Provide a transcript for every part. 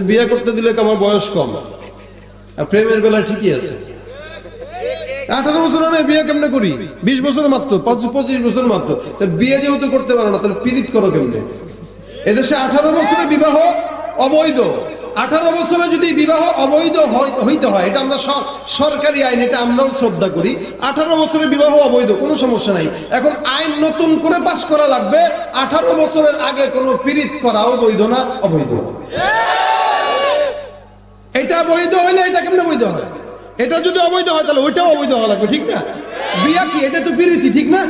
বিয়ে করতে দিলে আমার বয়স কম, আর প্রেমের বেলা ঠিকই আছে। 18 বছর হলে বিয়ে কেমনে করি? 20 বছর মাত্র, 25 বছর মাত্র। বিয়ে যেহেতু করতে পারো না, তাহলে পীড়িত করো কেমনে? এদেশে 18 বছরে বিবাহ অবৈধ। 18 বছরে যদি বিবাহ অবৈধ হইতে হয়, এটা আমরা সরকারি আইন, এটা আমরাও শ্রদ্ধা করি। 18 বছরে বিবাহ অবৈধ, কোনো সমস্যা নাই। এখন আইন নতুন করে পাশ করা লাগবে, 18 বছরের আগে কোনো পীড়িত করাও বৈধ না, অবৈধ। এটা বৈধ হইলে এটা কেমনে বৈধ হয়? এটা যদি অবৈধ হয় তাহলে ওইটাও অবৈধ হওয়া লাগবে, ঠিক না? বিয়া কি? এটা তো পীড়িতি, ঠিক না?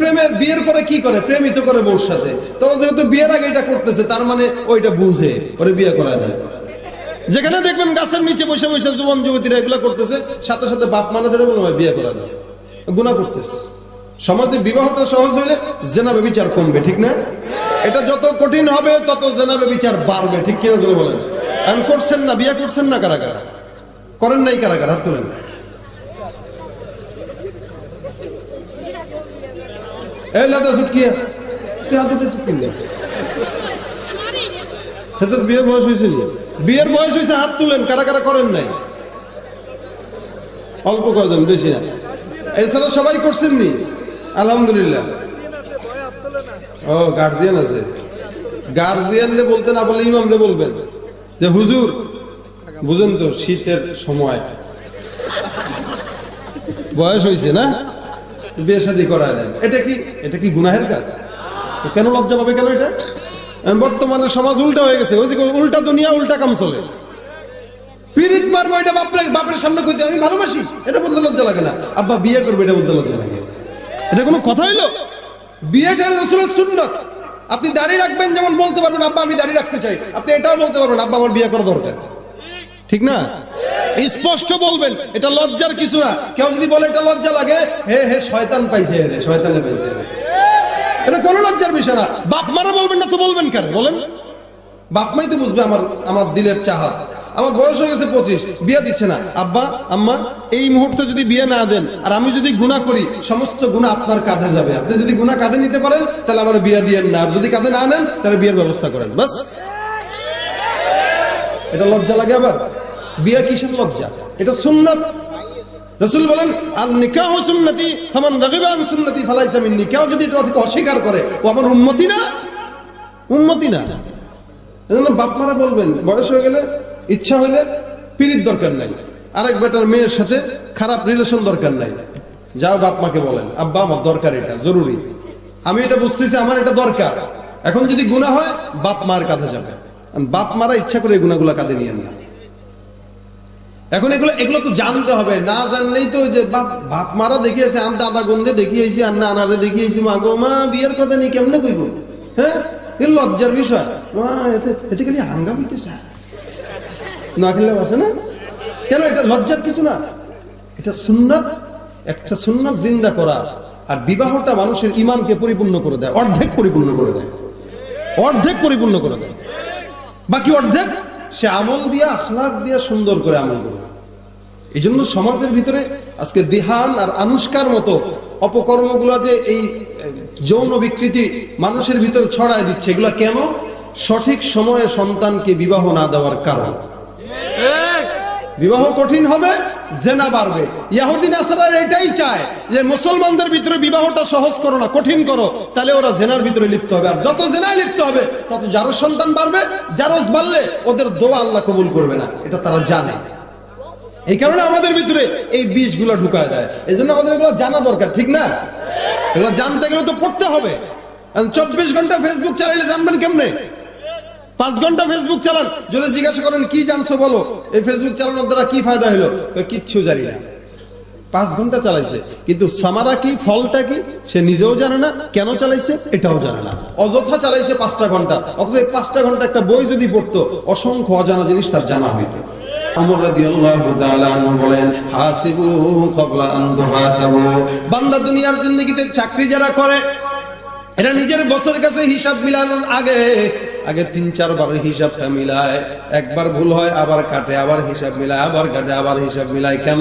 প্রেমের বিয়ের পরে কি করে? প্রেমিত করে বউর সাথে। তো যেহেতু বিয়ের আগে এটা করতেছে, তার মানে ওইটা বুঝে ওরে বিয়ে করা দেয়। যেখানে দেখবেন গাছের নিচে বসে বসে যুবন যুবতীরা এগুলা করতেছে, সাথে সাথে বাপ মানে ধরে মনে হয় বিয়ে করা দেয়, গুনাহ করতেছে। সমাজে বিবাহটা সহজ হইলে জেনা ব্যভিচার কমবে, ঠিক না? এটা যত কঠিন হবে তত জেনা ব্যভিচার বাড়বে, ঠিক কিনা যদি বলেন? এখন করছেন না, বিয়ে করছেন না কারা কারা? করেন নাই কারা কারা? হাত তোলেন। বিয়ের বয়স হয়েছে, বিয়ের বয়স হয়েছে, হাত তুলেন। কারা কারা করেন নাই? অল্প কজন, বেশি না। এছাড়া সবাই করছেন নি? আলহামদুলিল্লাহ। ও গার্জিয়ান আছে, গার্জিয়ান রে বলতে না বলে ইমাম রে বলবেন যে হুজুর বুঝেন তো শীতের সময় বয়স হয়েছে না, বিয়ে শাদী করায় দেন। এটা কি গুনাহের কাজ? কেন লজ্জা পাবে কেন? এটা বর্তমানে সমাজ উল্টা হয়ে গেছে, ওইদিকে উল্টা দুনিয়া, উল্টা কাম চলে। পীড়িত মারবো এটা বাপের সামনে কইতে আমি ভালোবাসি, এটা বলতে লজ্জা লাগে না। আব্বা বিয়ে করবে, এটা বলতে লজ্জা লাগে? এটা কোনো কথা হইলো? বিয়েটা রাসূলের সুন্নাত। আপনি দাড়ি রাখবেন, যেমন বলতে পারবেন আব্বা আমি দাড়ি রাখতে চাই, আপনি এটাও বলতে পারবেন আব্বা আমার বিয়ে করা দরকার, ঠিক না? স্পষ্ট বলবেন, এটা লজ্জার কিছু না। কেউ যদি বলে এটা লজ্জা লাগে, হে হে শয়তান পাইছে, রে শয়তানে পাইছে, এটা কোনো লজ্জার বিষয় না। বাপ মারা বলবেন না তো বলবেন কেন বলেন? বাপ মাই তো বুঝবে আমার দিলের চাহাত। আমার বয়স হয়ে গেছে 25, বিয়ে দিচ্ছে না। আব্বা আম্মা এই মুহূর্তে যদি বিয়ে না দেন আর আমি যদি গুনাহ করি, সমস্ত গুনাহ আপনার কাঁধে যাবে। আপনি যদি গুনাহ কাঁধে নিতে পারেন তাহলে আমার বিয়ে দিয়েন না, আর যদি কাঁধে না নেন তাহলে বিয়ের ব্যবস্থা করেন, বাস। এটা লজ্জা লাগে আবার? বিয়ে কিসের লজ্জা? এটা সুন্নাত। রাসূল বলেন আল নিকাহু সুন্নতি ফামান রাগিবা আন সুন্নতি ফালাইসা মিন্নি। কেউ যদি এটা অস্বীকার করে ও আমার উম্মতি না, উম্মতি না। এজন্য বাপ মারা বলবেন বয়স হয়ে গেলে, ইচ্ছা হলে পীড়িত দরকার নাই, আরেক বেটার মেয়ের সাথে খারাপ রিলেশন দরকার নাই। যাও বাপ মাকে বলেন আব্বা আমার দরকার, এটা জরুরি, আমি এটা বুঝতেছি, আমার এটা দরকার। এখন যদি গুনাহ হয় বাপ মার কাঁধে যাবে। বাপ মারা ইচ্ছা করে এই গুনাহগুলো কাঁধে নিয়েন না। এখন এগুলো তো জানতে হবে, না জানলেই তো যে বাপ মারা দেখিয়েছে, আমি দাদা গন্ডে দেখিয়েছি, আর না আনারে দেখিয়েছি, মা গো মা বিয়ের কথা নিয়ে কেমনে কইব? হ্যাঁ, এর লজ্জার বিষয়। এতে খালি হাঙ্গাম হইতেছে, না খেলে বসে না কেন? এটা লজ্জার কিছু না, এটা সুন্নাত। একটা সুন্নাত জিন্দা করা। আর বিবাহটা মানুষের ঈমানকে পরিপূর্ণ করে দেয়, অর্ধেক পরিপূর্ণ করে দেয়, অর্ধেক পরিপূর্ণ করে দেয়। বাকি অর্ধেক সে আমল দিয়ে, আখলাক দিয়ে সুন্দর করে আমল করবে। এই জন্য সমাজের ভিতরে আজকে দিহান আর আনুষ্কার মতো অপকর্মগুলো, যে এই যৌন বিকৃতি মানুষের ভিতরে ছড়ায় দিচ্ছে, এগুলা কেন? সঠিক সময়ে সন্তানকে বিবাহ না দেওয়ার কারণ। বিবাহ কঠিন হবে, জেনা বাড়বে। ইহুদি নাসারারা এটাই চায় যে মুসলমানদের ভিতরে বিবাহটা সহজ করো না, কঠিন করো, তাহলে ওরা জেনার ভিতরে লিপ্ত হবে। আর যত জেনায় লিপ্ত হবে তত জারজ সন্তান বাড়বে, জারজ বাড়লে ওদের দোয়া আল্লাহ কবুল করবে না, এটা তারা জানে। এই কারণে আমাদের ভিতরে এই বিষগুলো ঢুকায় দেয়। এই জন্য আমাদের এগুলো জানা দরকার, ঠিক না? এগুলো জানতে গেলে তো পড়তে হবে। 24 ঘন্টা ফেসবুক চালাইলে জানবেন কেমনে? 5 ঘন্টা ফেসবুক চালান, যদি জিজ্ঞাসা করেন কি জানছো বলো, এই ফেসবুক চালানোর দ্বারা কি ফায়দা হলো, কিচ্ছু জানি না। 5 ঘন্টা চালাইছে, কিন্তু সামারা কি, ফলটা কি সে নিজেও জানে না, কেন চালাইছে এটাও জানে না, অযথা চালাইছে 5টা ঘন্টা। অথচ এই 5টা ঘন্টা একটা বই যদি পড়তো, অসংখ্য অজানা জিনিস তার জানা হইতো। ওমর রাদিয়াল্লাহু তাআলা আনহু বলেন, হাসিবু ক্বাবলা আন তুহাসাবু। বান্দা দুনিয়ার জিন্দেগিতে চাকরি যারা করে, এরা নিজের বসের কাছে হিসাব মিলানোর আগে আগে 3-4 বার হিসাবটা মিলায়, একবার ভুল হয় আবার কাটে, আবার হিসাব মিলায়, আবার কাটে, আবার হিসাব মিলায়। কেন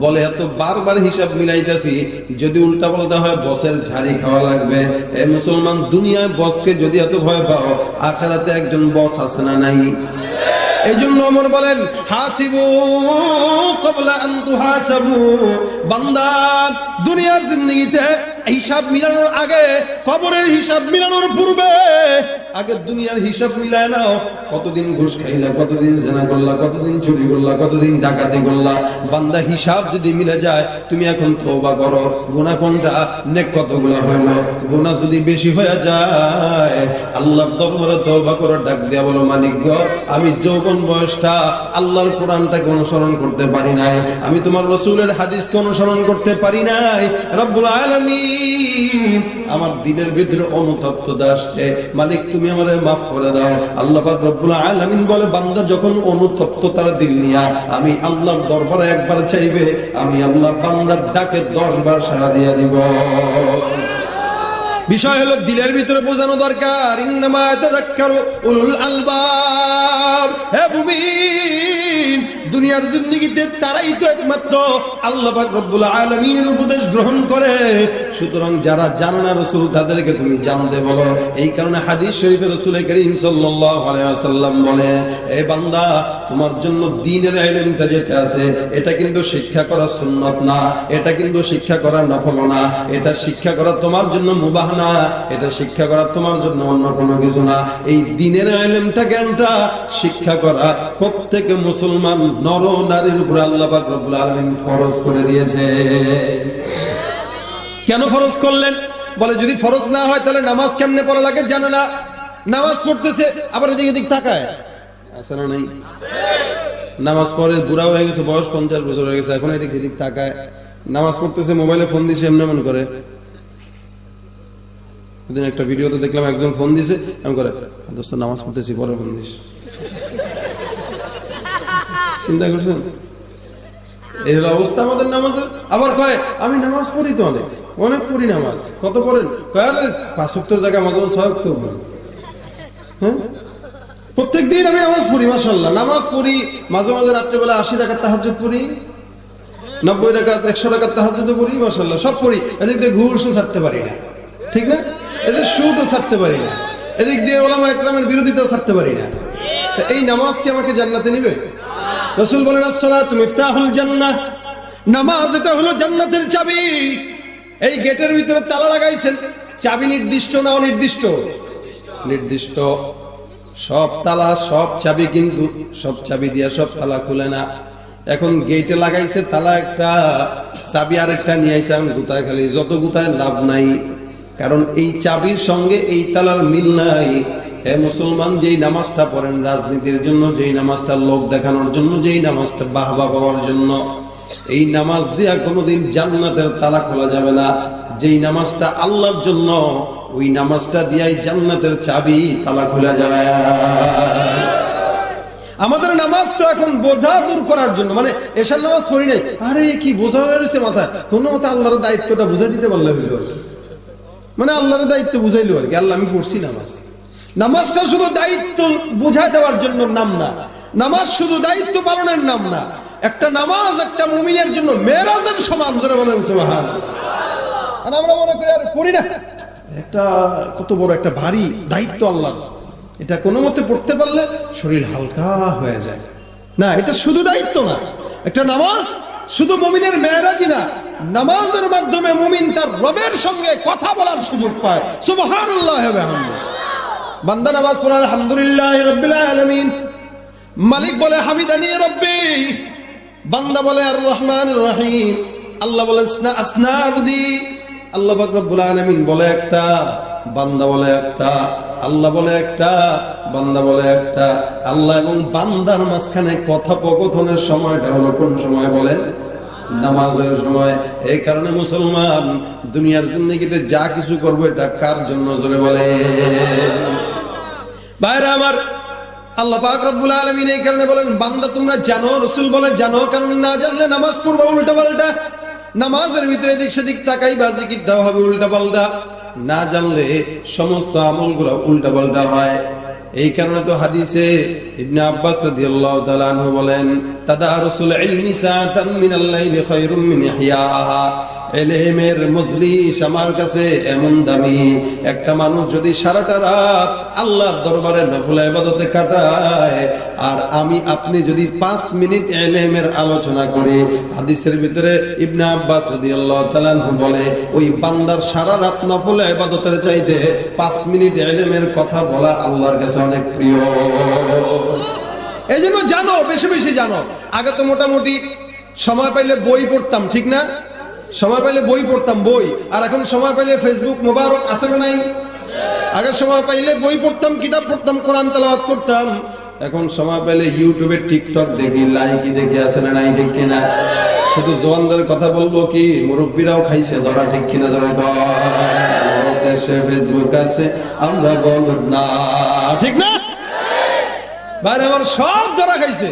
বলে এত বারবার হিসাব মিলাইতেছি, যদি উল্টা পাল্টা হয় বসের ঝাড়ি খাওয়া লাগবে। এ মুসলমান, দুনিয়ায় বসকে যদি এত ভয় পাও, আখিরাতে একজন বস আছে না নাই? এই জন্য ওমর বলেন, হাসিবু ক্বাবলা আন তুহাসাবু। বান্দা, দুনিয়ার জিন্দেগিতে হিসাব মিলানোর আগে, কবরের হিসাব মিলানোর পূর্বে আগে দুনিয়ার হিসাব মিলায় নাও। কতদিন ঘুষ খাইলা, কতদিন জেনা করলা, কতদিন চুরি করলা, কতদিন ডাকাতি করলা। বান্দা, হিসাব যদি মিলে যায়, তুমি এখন তওবা করো। গুনাহ কোনটা, নেক কতগুলা হইল। গুনাহ যদি বেশি হয়ে যায়, আল্লাহর দরবারে তওবা করে ডাক দিয়া বলো, মালিক গো, আমি যৌবন বয়সটা আল্লাহর কোরআনটাকে অনুসরণ করতে পারি নাই, আমি তোমার রাসূলের হাদিসকে অনুসরণ করতে পারি নাই। রব্বুল আলামিন, আমার দিলের ভিতরে অনুতপ্ততা আসছে, মালিক তুমি আমারে মাফ করে দাও। আল্লাহ পাক রব্বুল আলামিন বলে, বান্দা যখন অনুতপ্ততার দিল নিয়া আমি আল্লাহর দরবারে একবার চাইবে, আমি আল্লাহ বান্দার ডাকে 10 বার সাড়া দিয়ে দিব। বিষয় হলো দিলের ভিতরে বোঝানো দরকার। ইন্নামা ইয়াতাযাক্কারু উলুল আলবাব। হে মুমিন, দুনিয়ার জিন্দেগিতে তারাই তো একমাত্র আল্লাহ পাক রব্বুল আলামিনের উপদেশ গ্রহণ করে। সুতরাং যারা জানে না রাসূল, তাদেরকে তুমি জানতে বলো। এই কারণে হাদিস শরীফে রাসূল করিম সাল্লাল্লাহু আলাইহি ওয়াসাল্লাম বলে, এ বান্দা, তোমার জন্য দ্বীনের ইলমটা যেটা আছে, এটা কিন্তু শিক্ষা করা সুন্নাত না, এটা কিন্তু শিক্ষা করা নফল না, এটা শিক্ষা করা তোমার জন্য মুবাহ না, এটা শিক্ষা করা তোমার জন্য অন্য কোনো কিছু না। এই দ্বীনের ইলমটা, জ্ঞানটা শিক্ষা করা প্রত্যেক মুসলমান নর নারীর উপরে আল্লাহ পাক রব্বুল আলামিন ফরজ করে দিয়েছে। কেন ফরজ করলেন? বলে, যদি ফরজ না হয় তাহলে নামাজ কেমনে পড়া লাগে জানে না। নামাজ পড়তেছে, আবার এদিকে দিক তাকায়, আছে না নাই? নামাজ পড়ে বুড়া হয়ে গেছে, বয়স 50 বছর হয়ে গেছে, এখন এদিক এদিক তাকায়। নামাজ পড়তেছে, মোবাইলে ফোন দিছে, এমন এমন করে। ওদিন একটা ভিডিওতে দেখলাম, একজন ফোন দিছে, এমন করে, দোস্ত নামাজ পড়তেছি, পরে ফোন দিস। চিন্তা করছেন? এই হলো অবস্থা আমাদের নামাজের। আবার কয়, আমি নামাজ পড়ি তো অনেক অনেক পড়ি। নামাজ কত পড়েন? কয়, আরে 5 ওয়াক্তের জায়গায় মাঝে মাঝে 6 ওয়াক্ত পড়ি। হ্যাঁ, প্রত্যেক দিন আমি নামাজ পড়ি, মাশাআল্লাহ। নামাজ পড়ি, মাঝে মাঝে রাত্রেবেলা 80 রাকাত তাহাজ্জুদ পড়ি, 90 রাকাত, 100 রাকাত তাহাজ্জুদ পড়ি, মাশাআল্লাহ, সব পড়ি। এদিক দিয়ে ঘুষও ছাড়তে পারি না, ঠিক না? এদের সুদও ছাড়তে পারি না, এদিক দিয়ে ওলামা ইকরামের বিরোধিতাও ছাড়তে পারি না। তো এই নামাজ কি আমাকে জান্নাতে নিবে? রাসূল বলেন, আসসালাতু মিফতাহুল জান্নাহ। নামাজ এটা হলো জান্নাতের চাবি। এই গেটের ভিতরে তালা লাগাইছেন, চাবি নির্দিষ্ট না অনির্দিষ্ট? নির্দিষ্ট। সব তালা, সব চাবি, কিন্তু সব চাবি দিয়ে সব তালা খুলে না। এখন গেটে লাগাইছে তালা একটা, চাবি আরেকটা নিয়ে আইছে, আমি গুতায় খালি। যত গুতায় লাভ নাই, কারণ এই চাবির সঙ্গে এই তালার মিল নাই। হে মুসলমান, যেই নামাজটা পড়েন রাজনীতির জন্য, যেই নামাজটা লোক দেখানোর জন্য, যেই নামাজটা বাহবা পাওয়ার জন্য, এই নামাজ দিয়া কোনোদিন জান্নাতের তালা খোলা যাবে না। যেই নামাজটা আল্লাহর জন্য, ওই নামাজটা দিয়াই জান্নাতের চাবি তালা খোলা যাবে। আমাদের নামাজ তো এখন বোঝা দূর করার জন্য, মানে এশার নামাজ পড়ি নাই, আরে কি বোঝা হয়েছে মাথায়, কোনো মতে আল্লাহর দায়িত্বটা বুঝাই দিতে পারলে আর কি, মানে আল্লাহর দায়িত্ব বুঝাইলো আর কি। আল্লাহ, আমি পড়ছি নামাজ। নামাজটা শুধু দায়িত্ব বুঝাই দেওয়ার জন্য নাম না, নামাজ শুধু দায়িত্ব পালনের নাম না। একটা নামাজ একটা মুমিনের জন্য মেরাজের সমান, জোরে বলেন সুবহানাল্লাহ। আর আমরা মনে করি আর পড়ি না, একটা কত বড় একটা ভারী দায়িত্ব আল্লাহর, এটা কোনো মতে পড়তে পারলে শরীর হালকা হয়ে যায়। না, এটা শুধু দায়িত্ব না। একটা নামাজ শুধু মুমিনের মেরাজই না, নামাজের মাধ্যমে মুমিন তার রবের সঙ্গে কথা বলার সুযোগ পায়। সুবহানাল্লাহ ওয়া বিহামদিহি। বান্দা নামাজ পড়ে আলহামদুলিল্লাহি রাব্বিল আলামিন, মালিক বলে হামিদানি রাব্বি, বান্দা বলে আর রহমানির রহিম, আল্লাহ বলে আসনা আবদি। আল্লাহ পাক রব্বুল আলামিন বলে একটা, বান্দা বলে একটা, আল্লাহ বলে একটা, বান্দা বলে একটা। আল্লাহ এবং বান্দার মাঝখানে কথোপকথনের সময়টা হলো কোন সময় বলেন? নামাজের সময়। এই কারণে মুসলমান দুনিয়ার জিন্দেগিতে যা কিছু করবো এটা কার জন্য? জোরে বলে ভাইরা আমার, আল্লাহ পাক রব্বুল আলামিন এই কারণে বলেন, বান্দা তোমরা জানো, রাসূল বলে জানো, কারণ না জানলে নামাজ পড়বা উল্টা পাল্টা। নামাজের ভিতরে এদিক সেদিক তাকাইবা, জিকিরটাও হবে উল্টা পাল্টা, না জানলে সমস্ত আমলগুলো উল্টা পাল্টা হয়। এই কারণে তো হাদিসে ইবনে আব্বাস রাদিয়াল্লাহু তাআলা আনহু বলেন, তাদারুসুল ইলমি সাআতাম মিনাল লাইলি খায়রুম মিন ইহইয়াহা। ইলমের মজলিস আমার কাছে এমন দামি, একটা মানুষ যদি সারাটা রাত আল্লাহর দরবারে নফল ইবাদতে কাটায়, আর আমি আপনি যদি 5 মিনিট ইলমের আলোচনা করি, হাদিসের ভিতরে ইবনে আব্বাস রাদিয়াল্লাহু তাআলা আনহু বলে, ওই বান্দার সারা রাত নফল ইবাদতের চাইতে 5 মিনিট ইলমের কথা বলা আল্লাহর কাছে অনেক প্রিয়। এই জন্য জানো, বেশি বেশি জানো। আগে তো মোটামুটি সময় পাইলে বই পড়তাম, ঠিক না? সময় পাইলে বই পড়তাম, বই। আর এখন সময় পাইলে ফেসবুক মোবারক আছে না নাই? আগে সময় পাইলে বই পড়তাম, কিতাব পড়তাম, কোরআন তেলাওয়াত করতাম। এখন সময় পাইলে ইউটিউবে টিকটক দেখি, লাইকি দেখি, আছে না নাই? ঠিক কিনা? শুধু জওয়ানদের কথা বলবো কি, মুরব্বীরাও খাইছে যারা, ঠিক কিনা? যারা দেশে ফেসবুক আছে, আমরা বলদ না, ঠিক না? বাইরে আমার সব ধরা খাইছে।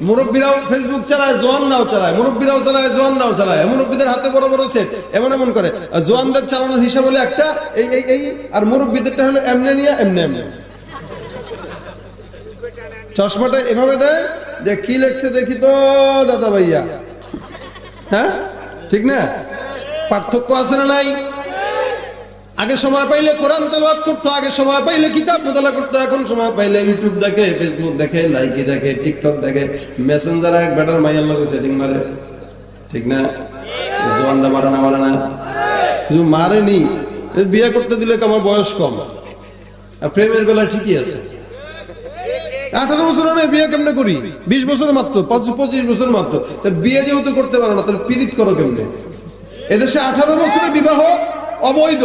মুরব্বীরাও ফেসবুক চালায়, জওয়ানরাও চালায়, মুরব্বীরাও চালায়, জওয়ানরাও চালায়। মুরব্বীদের হাতে বড় বড় সেট, এমন এমন করে। জওয়ানদের চালানোর হিসাব হলো একটা, এই আর মুরব্বীদেরটা হলো এমনে নিয়ে এমনে এমনে। চশমাটা এভাবে দেয় যে কি লেখছে দেখি তো দাদা ভাইয়া, হ্যাঁ ঠিক না? পার্থক্য আছে না নাই? আগে সময় পাইলে কোরআন তেলাওয়াত করতো, আগে সময় পাইলে কিতাব মোতালা করতো, এখন সময় পাইলে ইউটিউব দেখে, ফেসবুক দেখে, লাইকি দেখে, টিকটক দেখে, মেসেঞ্জারে এক বেটার মাইয়ার লগে সেটিং মারে, ঠিক না? জওয়ানরা মারে না? মারে না? কিছু মারেনি, বিয়ে করতে দিলে আমার বয়স কম, আর প্রেমের বেলা ঠিকই আছে। 18 বছর নয়, বিয়ে কেমনে করি? 20 বছর মাত্র, 25 বছর মাত্র। বিয়ে যেহেতু করতে পারো না, তাহলে পীড়িত করো কেমনে? এদেশে 18 বছরে বিবাহ অবৈধ।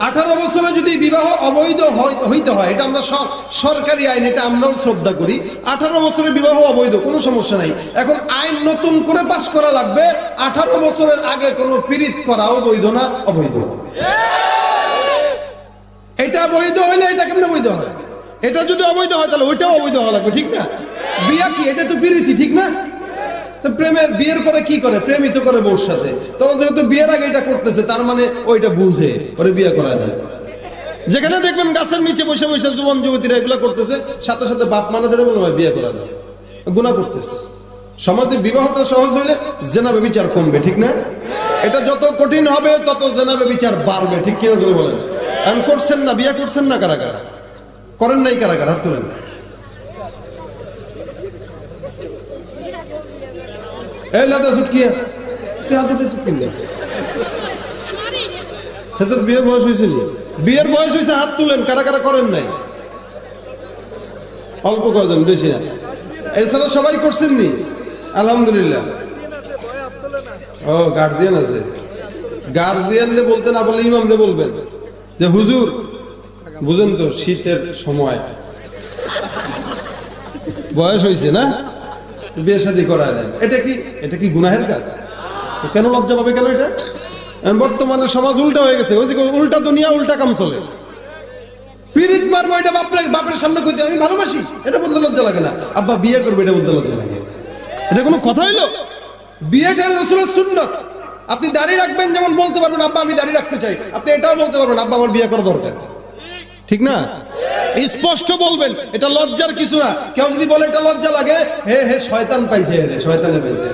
18 বছরে যদি বিবাহ অবৈধ হইতে হয়, এটা আমরা সরকারি আইন, এটা আমরাও শ্রদ্ধা করি। 18 বছরের বিবাহ অবৈধ, কোনো সমস্যা নাই। এখন আইন নতুন করে পাশ করা লাগবে, 18 বছরের আগে কোনো পীড়িত করাও বৈধ না, অবৈধ। এটা বৈধ হইলে এটা কেমনে বৈধ হয়? এটা যদি অবৈধ হয় তাহলে ওইটাও অবৈধ হওয়া লাগবে, ঠিক না? বিয়া কি? এটা তো পীড়িতি, ঠিক না? প্রেমের বিয়ের পরে কি করে? প্রেমিত করে বউর সাথে। তো যেহেতু বিয়ের আগে এটা করতেছে, তার মানে ওইটা বুঝে ওরে বিয়ে করা দেয়। যেখানে দেখবেন গাছের নিচে বসে বসে যুবন যুবতীরা এগুলা করতেছে, সাথে সাথে বাপ মানাদের বিয়ে করা দেয়, গুনাহ করতেছে। সমাজে বিবাহটা সহজ হইলে জেনা ব্যভিচার কমবে, ঠিক না? এটা যত কঠিন হবে তত জেনা ব্যভিচার বাড়বে, ঠিক কিনা যদি বলেন? এখন করছেন না, বিয়ে করছেন না কারা কারা? করেন নাই কারা কারা? হাত তোলেন। বিয়ের বয়স হয়েছে, বিয়ের বয়স হয়েছে, হাত তুলেন। কারা কারা করেন নাই? অল্প কজন, বেশি না। এছাড়া সবাই করছেন নি? আলহামদুলিল্লাহ। ও গার্জিয়ান আছে, গার্জিয়ান বলতে না বলে ইমামরে বলবেন যে হুজুর বুঝেন তো, শীতের সময় বয়স হয়েছে না, বিয়ে শাদী করায় দেন। এটা কি গুনাহের কাজ? কেন লজ্জা পাবে কেন? এটা বর্তমানে সমাজ উল্টা হয়ে গেছে, ওইদিকে উল্টা দুনিয়া, উল্টা কাম চলে। পীড়িত মারবো, এটা বাপের সামনে কইতে আমি ভালোবাসি, এটা বলতে লজ্জা লাগে না। আব্বা বিয়ে করবে, এটা বলতে লজ্জা লাগে? এটা কোনো কথা হইলো? বিয়েটা রাসূলের সুন্নাত। আপনি দাড়ি রাখবেন, যেমন বলতে পারবেন আব্বা আমি দাড়ি রাখতে চাই, আপনি এটাও বলতে পারবেন আব্বা আমার বিয়ে করা দরকার, ঠিক না? স্পষ্ট বলবেন, এটা লজ্জার কিছু না। কেউ যদি বলে এটা লজ্জা লাগে, হে হে শয়তান পাইছে, রে শয়তানে পাইছে,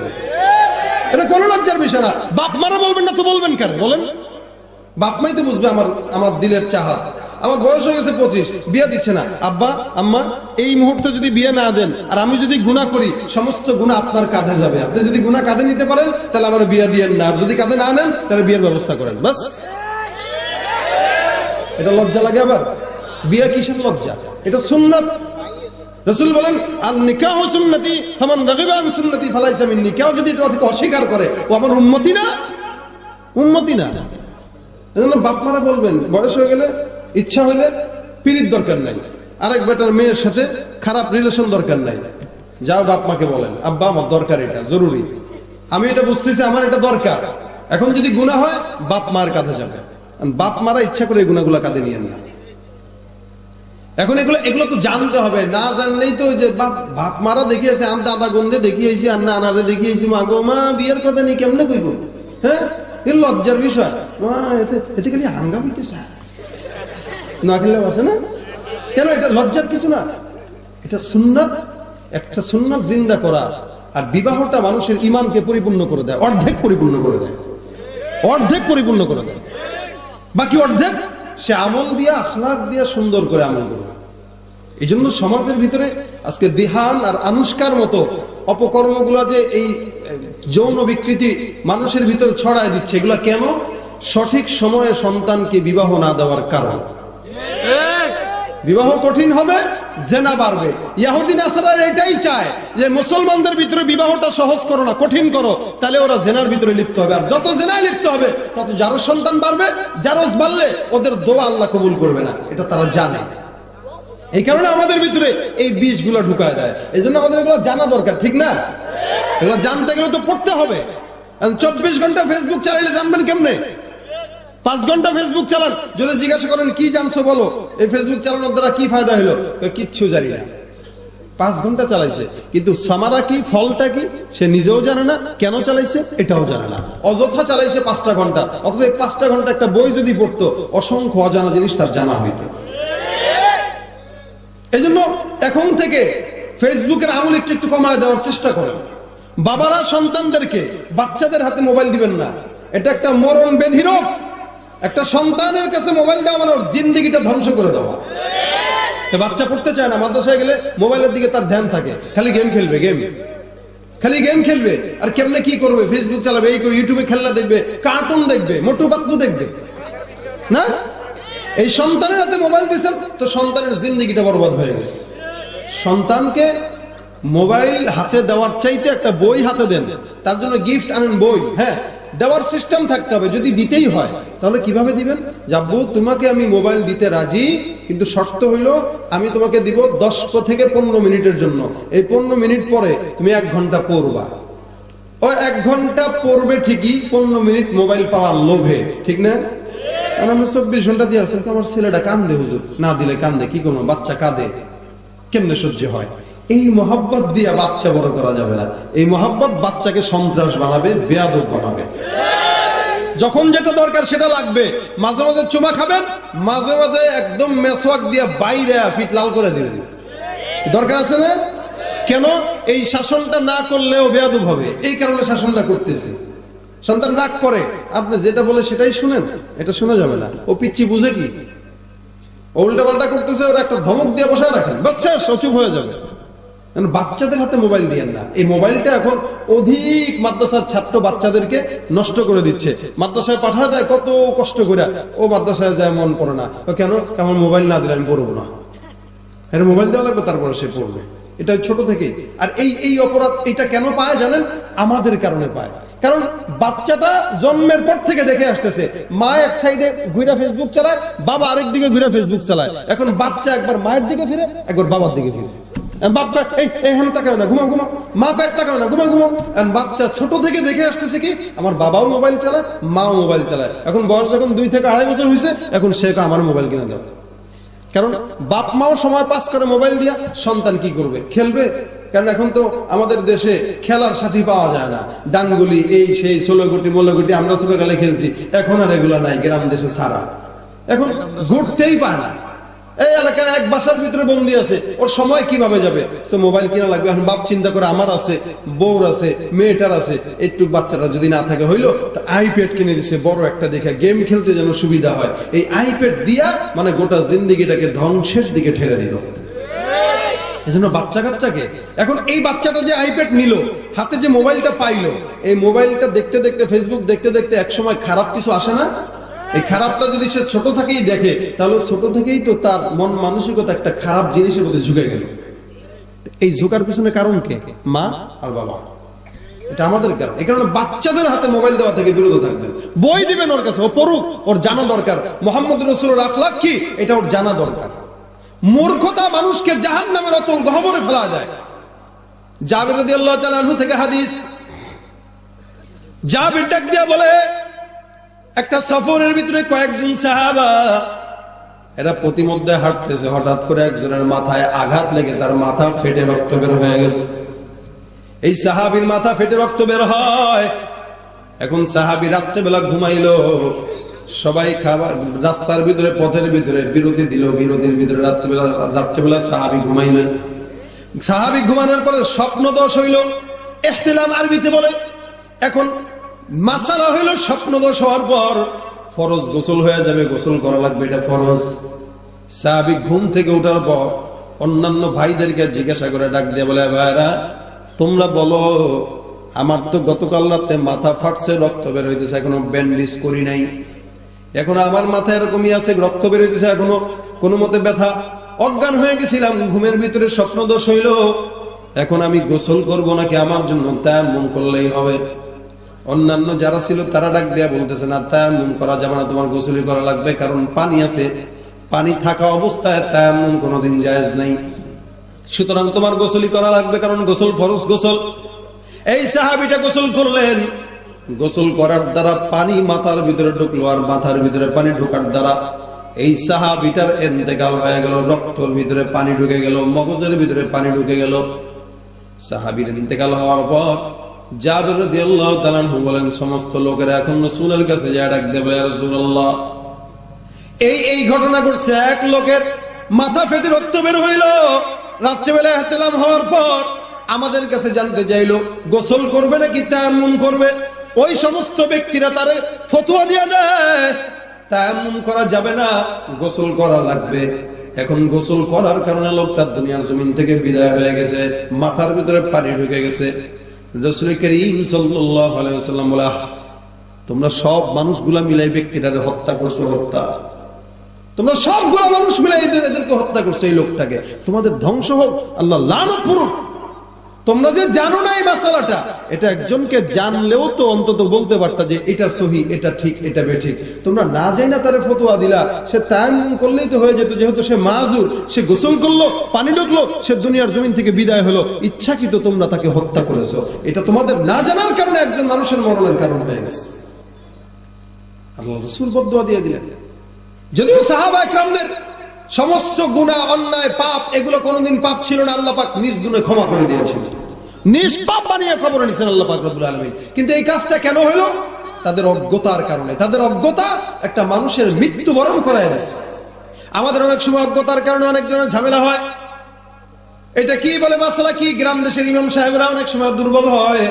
এটা কোনো লজ্জার বিষয় না। বাপ মারা বলবেন না তো বলবেন কেন বলেন? বাপ মাই তো বুঝবে আমার দিলের চাহাত। আমার বয়স হয়ে গেছে 25, বিয়ে দিচ্ছে না। আব্বা আম্মা এই মুহূর্তে যদি বিয়ে না দেন আর আমি যদি গুনাহ করি, সমস্ত গুনাহ আপনার কাঁধে যাবে। আপনি যদি গুনাহ কাঁধে নিতে পারেন তাহলে আমার বিয়ে দিয়েন না, আর যদি কাঁধে না নেন তাহলে বিয়ের ব্যবস্থা করেন, বাস। এটা লজ্জা লাগে আবার? বিয়ে কিসের লজ্জা? এটা সুন্নাত। রাসূল বলেন আল নিকাহু সুন্নতি ফামান রাগিবা আন সুন্নতি ফালাইসা মিন্নি। কেউ যদি এটা অস্বীকার করে ও আমার উম্মতি না, উম্মতি না। এজন্য বাপ মারা বলবেন বয়স হয়ে গেলে, ইচ্ছা হলে পীড়িত দরকার নাই, আরেক বেটার মেয়ের সাথে খারাপ রিলেশন দরকার নাই। যাও বাপ মাকে বলেন আব্বা আমার দরকার, এটা জরুরি, আমি এটা বুঝতেছি, আমার এটা দরকার। এখন যদি গুনাহ হয় বাপ মার কাঁধে যাবে। বাপ মারা ইচ্ছা করে এই গুনাহগুলো কাঁধে নিয়েন না। এখন এগুলো তো জানতে হবে, না জানলেই তো যে বাপ মারা দেখিয়েছে, আম দাদা গন্ডে দেখিয়েছি, আর না আনারে দেখিয়েছি, মা গো মা বিয়ের কথা নিয়ে কেমনে কইব? হ্যাঁ, এর লজ্জার বিষয়। এতে খালি হাঙ্গাম হইতে চায়, না খেলে বসে না কেন? এটা লজ্জার কিছু না, এটা সুন্নাত। একটা সুন্নাত জিন্দা করা। আর বিবাহটা মানুষের ঈমানকে পরিপূর্ণ করে দেয়, অর্ধেক পরিপূর্ণ করে দেয়, অর্ধেক পরিপূর্ণ করে দেয়। বাকি অর্ধেক সে আমল দিয়ে, আখলাক দিয়ে সুন্দর করে আমল করবে। এই জন্য সমাজের ভিতরে আজকে দিহান আর আনুষ্কার মতো অপকর্মগুলা যে এই যৌন বিকৃতি মানুষের ভিতরে ছড়ায় দিচ্ছে, এগুলা কেন? সঠিক সময়ে সন্তানকে বিবাহ না দেওয়ার কারণ। বিবাহ কঠিন হবে, জেনা বাড়বে। ইহুদি নাসারারা এটাই চায় যে মুসলমানদের ভিতরে বিবাহটা সহজ করো না, কঠিন করো, তাহলে ওরা জেনার ভিতরে লিপ্ত হবে। আর যত জেনায় লিপ্ত হবে তত যারো সন্তান বাড়বে, জারজ বাড়লে ওদের দোয়া আল্লাহ কবুল করবে না, এটা তারা জানে। এই কারণে আমাদের ভিতরে এই বীজগুলো ঢুকায় দেয়। এই জন্য আমাদের এগুলো জানা দরকার, ঠিক না? এগুলো জানতে গেলে তো পড়তে হবে। 24 ঘন্টা ফেসবুক চালাইলে জানবেন কেমনে? 5 ঘন্টা ফেসবুক চালান, যদি জিজ্ঞাসা করেন কি জানছো বলো, এই ফেসবুক চালানোর দ্বারা কি ফায়দা হলো, কিচ্ছু জানি না। 5 ঘন্টা চালাইছে, কিন্তু সামারা কি, ফলটা কি সে নিজেও জানে না, কেন চালাইছে এটাও জানে না, অযথা চালাইছে 5টা ঘন্টা। অথচ এই 5টা ঘন্টা একটা বই যদি পড়তো, অসংখ্য অজানা জিনিস তার জানা হইতো। এই জন্য এখন থেকে ফেসবুকের আমল একটু একটু কমায় দেওয়ার চেষ্টা করেন। বাবারা সন্তানদেরকে, বাচ্চাদের হাতে মোবাইল দিবেন না, এটা একটা মরণ ব্যাধি রোগ। একটা সন্তানের কাছে মোবাইল দেওয়া মানে ওর জিন্দেগিটা ধ্বংস করে দেওয়া। বাচ্চা পড়তে চায় না, মাদ্রাসায় গেলে মোবাইলের দিকে তার ধ্যান থাকে, খালি গেম খেলবে, খালি গেম খেলবে। আর কেমনে কি করবে? ফেসবুক চালাবে, এই করে ইউটিউবে খেলনা দেখবে, কার্টুন দেখবে, মোটু পাতলু দেখবে না। এই সন্তানের হাতে মোবাইল দিয়েছেন তো সন্তানের জিন্দেগিটা বরবাদ হয়ে গেছে। সন্তানকে মোবাইল হাতে দেওয়ার চাইতে একটা বই হাতে দেন, তার জন্য গিফট আনেন, বই। হ্যাঁ, দেওয়ার সিস্টেম থাকতে হবে। যদি দিতেই হয় তাহলে কিভাবে দিবেন? যাবো তোমাকে আমি মোবাইল দিতে রাজি, কিন্তু শর্ত হইলো আমি তোমাকে দিব 10 থেকে 15 মিনিটের জন্য। এই 15 মিনিট পরে তুমি 1 ঘন্টা পড়বা। ও 1 ঘন্টা পড়বে ঠিকই, 15 মিনিট মোবাইল পাওয়ার লোভে, ঠিক না? আমি 24 ঘন্টা দিয়ে আসছি, আমার ছেলেটা কান্দে, হুজুর না দিলে কান্দে, কি করবো? বাচ্চা কাঁদে, কেমনে সহ্য হয়? এই মহব্বত দিয়ে বাচ্চা বড় করা যাবে না। এই মহব্বত বাচ্চাকে সন্ত্রাস বানাবে, বেয়াদব বানাবে। যখন যেটা দরকার সেটা লাগবে। মাঝে মাঝে চুমা খাবেন, মাঝে মাঝে একদম মেসওয়াক দিয়ে বাইরে ফিট লাল করে দিবেন, দরকার আছে না? কেন? এই শাসনটা না করলেও বেয়াদব হবে, এই কারণে শাসনটা করতেছি। সন্তান রাগ করে, আপনি যেটা বলে সেটাই শুনেন, এটা শোনা যাবে না। ও পিচ্ছি বুঝে কি, উল্টা পাল্টা করতেছে, ওরা একটা ধমক দিয়ে বসায় রাখেন, বাস শেষ, চুপ হয়ে যাবে। বাচ্চাদের হাতে মোবাইল দিয়েন না। এই মোবাইলটা এখন অধিক মাদ্রাসার ছাত্র বাচ্চাদেরকে নষ্ট করে দিচ্ছে। মাদ্রাসায় পাঠা দেয় কত কষ্ট করে, ও মাদ্রাসায় যায় মন পড়ে না, কেন? আমার মোবাইল না দিলে আমি পড়বো না। এর মোবাইল দেওয়া লাগবে, তারপরে সে পড়বে। এটা ছোট থেকেই। আর এই অপরাধ এটা কেন পায় জানেন? আমাদের কারণে পায়। কারণ বাচ্চাটা জন্মের পর থেকে দেখে আসতেছে, মা এক সাইডে ঘুরে ফেসবুক চালায়, বাবা আরেক দিকে ঘুরে ফেসবুক চালায়। এখন বাচ্চা একবার মায়ের দিকে ফিরে, একবার বাবার দিকে ফিরে। বাচ্চা ছোট থেকে দেখে আসতেছে কি আমার বাবাও মোবাইল চালায়, মাও মোবাইল চালায়। এখন বয়স যখন 2 থেকে 2.5 বছর হয়েছে, এখন সে আমার মোবাইল কিনে দেয়। কারণ বাপ মাও সময় পাস করে মোবাইল দিয়া, সন্তান কি করবে? খেলবে। কারণ এখন তো আমাদের দেশে খেলার সাথী পাওয়া যায় না। ডাঙ্গুলি, এই সেই, ষোলগুটি মোলগুটি আমরা ছোটকালে খেলছি, এখন আর এগুলো নাই, গ্রাম দেশে ছাড়া। এখন ঘুরতেই পায় না। এই এলাকার এক বাসার ভিতরে বন্দি আছে, ওর সময় কিভাবে যাবে? তো মোবাইল কিনা লাগবে। এখন বাপ চিন্তা করে, আমার আছে, বউর আছে, মেয়েটার আছে, একটু বাচ্চাটা যদি না থাকে হইলো, তো আইপ্যাড কিনে দিচ্ছে বড় একটা, দেখে গেম খেলতে যেন সুবিধা হয়। এই আইপ্যাড দিয়া মানে গোটা জিন্দেগিটাকে ধ্বংসের দিকে ঠেলে দিল। এজন্য বাচ্চা কাচ্চাকে এখন এই বাচ্চাটা যে আইপ্যাড নিল, হাতে যে মোবাইলটা পাইলো, এই মোবাইলটা দেখতে দেখতে, ফেসবুক দেখতে দেখতে একসময় খারাপ কিছু আসে না? এই খারাপটা যদি সে ছোট থেকেই দেখে, তাহলে ছোট থেকেই তো তার মন মানসিকতা একটা খারাপ জিনিসের মধ্যে ঝুঁকে গেল। এই ঝুঁকার পিছনে কারণ কে? মা আর বাবা। এটা আমাদের কারণ। এই কারণে বাচ্চাদের হাতে মোবাইল দেওয়া থেকে বিরত থাকবেন। বই দিবেন ওর কাছে, ও পড়ুক, ওর জানা দরকার মুহাম্মদ রাসূলুল্লাহর আখলাক কি, এটা ওর জানা দরকার। মূর্খতা মানুষকে জাহান্নামের অতল গহ্বরে ফেলা যায়। জাবের রাদিয়াল্লাহু তাআলা আনহু থেকে হাদিস, জাবের ডাক দিয়া বলে, একটা সফরের ভিতরে কয়েকজন সাহাবা এরা প্রতিমধ্যে হাঁটতেছে, হঠাৎ করে একজনের মাথায় আঘাত লেগে তার মাথা ফেটে রক্ত বের হয়ে গেছে। এই সাহাবীর মাথা ফেটে রক্ত বের হয়, এখন সাহাবী রাত্রেবেলা ঘুমাইলো, সবাই খাবার রাস্তার ভিতরে পথের ভিতরে বিরতি দিল, বিরতির ভিতরে রাত্রেবেলা সাহাবী ঘুমাইলেন। সাহাবী ঘুমানোর পরে স্বপ্ন দোষ হইল, ইহতিলাম আরবিতে বলে। এখন মাসালা হইল স্বপ্ন দোষ হওয়ার পর ফরজ গোসল হয়ে যাবে, গোসল করা লাগবে, এটা ফরজ। সাহাবী ঘুম থেকে ওঠার পর অন্যান্য ভাইদেরকে জিজ্ঞাসা করে ডাক দিয়ে বলে, ভাইরা তোমরা বলো, আমার তো গতকাল রাতে মাথা ফাটছে, রক্ত বের হইতেছে, এখনো ব্যান্ডেজ করি নাই, এখন আমার মাথায় এরকমই আছে, রক্ত বের হইতেছে, এখনো কোনো মতে ব্যথা, অজ্ঞান হয়ে গেছিলাম, ঘুমের ভিতরে স্বপ্ন দোষ হইল, এখন আমি গোসল করব নাকি আমার জন্য তায়াম্মুম করলেই হবে? অন্যান্য যারা ছিল তারা ডাক দেয়া বলতেছে, না তায়াম্মুম করা যাবে না, তোমার গোসলই করা লাগবে, কারণ পানি আছে, পানি থাকা অবস্থায় তায়াম্মুম কোনোদিন জায়েজ নাই, সুতরাং তোমার গোসলই করা লাগবে, কারণ গোসল ফরজ গোসল। এই সাহাবীটা গোসল করলেন, গোসল করার দ্বারা পানি মাথার ভিতরে ঢুকলো, আর মাথার ভিতরে পানি ঢোকার দ্বারা এই সাহাবীটার ইন্তেকাল হয়ে গেল, রক্তের ভিতরে পানি ঢুকে গেল, মগজের ভিতরে পানি ঢুকে গেল। সাহাবীর ইন্তেকাল হওয়ার পর জাবের রাদিয়াল্লাহু তাআলা আনহু বলেন, সমস্ত লোকেরা এখন রাসূলের কাছে যায় ডাক দেবে, ইয়া রাসূলুল্লাহ এই ঘটনা ঘটছে, এক লোকের মাথা ফেটে রক্ত বের হইল, রাত্রিবেলা ইহতিলাম হওয়ার পর আমাদের কাছে জানতে চাইলো গোসল করবে নাকি তায়াম্মুম করবে। ওই সমস্ত ব্যক্তিরা তারে ফতোয়া দিয়ে দেয় তায়াম্মুম করা যাবে না, গোসল করা লাগবে। এখন গোসল করার কারণে লোকটা দুনিয়ার জমিন থেকে বিদায় হয়ে গেছে, মাথার ভিতরে পানি ঢুকে গেছে। রাসূল করিম সাল্লাল্লাহু আলাইহি ওয়াসাল্লাম বলে, তোমরা সব মানুষগুলা মিলাই ব্যক্তিটারে হত্যা করছো, হত্যা, তোমরা সবগুলা মানুষ মিলাই এদেরকে হত্যা করছো, এই লোকটাকে, তোমাদের ধ্বংস হোক, আল্লাহ লানত করুক। তোমরা যে জানো না এই মাসালাটা, এটা একজনকে জানলেও তো অন্তত বলতে পারতা যে এটা সহি, এটা ঠিক, এটা বেঠিক। তোমরা না যাই না তারে ফতোয়া দিলা, সে তায়াম্মুম করলেই তো হয়ে যেত, যেহেতু সে মাযুর, সে গোসল করলো, পানি ঢুকলো, সে দুনিয়ার জমিন থেকে বিদায় হলো, ইচ্ছাকৃত তোমরা তাকে হত্যা করেছো। এটা তোমাদের না জানার কারণে একজন মানুষের মরণের কারণ হয়ে গেছে। আল্লাহ রাসূল বদদুয়া দিয়ে দিলেন। যদিও সাহাবা একরামদের সমস্ত গুনাহ, অন্যায়, পাপ, এগুলো কোনোদিন পাপ ছিল না, আল্লাহ পাক নিজ গুণে ক্ষমা করে দিয়েছেন, নিষ্পাপ বানিয়ে খবর নিয়েছেন আল্লাহ পাক রব্বুল আলামিন। কিন্তু এই কাজটা কেন হলো? তাদের অজ্ঞতার কারণে। তাদের অজ্ঞতা একটা মানুষের মৃত্যুবরণ করায় দিচ্ছে। আমাদের অনেক সময় অজ্ঞতার কারণে অনেকজনের ঝামেলা হয়। এটা কি বলে মাসালা কি, গ্রাম দেশের ইমাম সাহেবরা অনেক সময় দুর্বল হয়,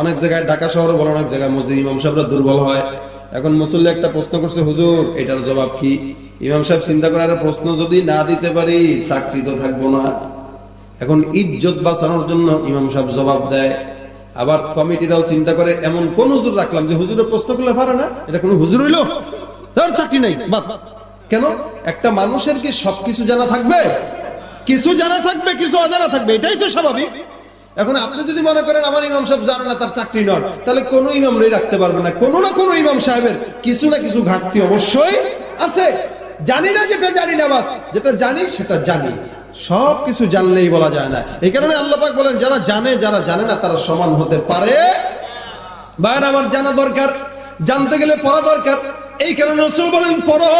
অনেক জায়গায় ঢাকা শহর বলে অনেক জায়গায় মসজিদ ইমাম সাহেবরা দুর্বল হয়। এখন মুসল্লি একটা প্রশ্ন করছে, হুজুর এটার জবাব কি? ইমাম সাহেব চিন্তা করে, আর প্রশ্ন যদি না দিতে পারি চাকরি তো থাকবো না। এখন ইজ্জত বাঁচানোর জন্য ইমাম সাহেব জবাব দেয়। আবার কমিটিরাও চিন্তা করে, এমন কোন হুজুর রাখলাম যে হুজুরের প্রশ্ন করলে পারে না, এটা কোন হুজুর হইল, তার চাকরি নাই, বাদ। কেন? একটা মানুষের কি সবকিছু জানা থাকবে? কিছু জানা থাকবে, কিছু অজানা থাকবে, এটাই তো স্বাভাবিক। এখন আপনি যদি মনে করেন আমার ইমাম সাহেব জানে না, তার চাকরি নয়, তাহলে কোন ইমামরাই রাখতে পারবে না। কোনো না কোনো ইমাম সাহেবের কিছু না কিছু ঘাটতি অবশ্যই আছে। জানি না যেটা জানি না, বাস যেটা জানি সেটা জানি, সবকিছু জানলেই বলা যায় না। এই কারণে আল্লাহ পাক বলেন, যারা জানে যারা জানে না তারা সমান হতে পারে। ভাইরা আমার, জানা দরকার, জানতে গেলে পড়া দরকার। এই কারণে রাসূল বলেন, পড়ো,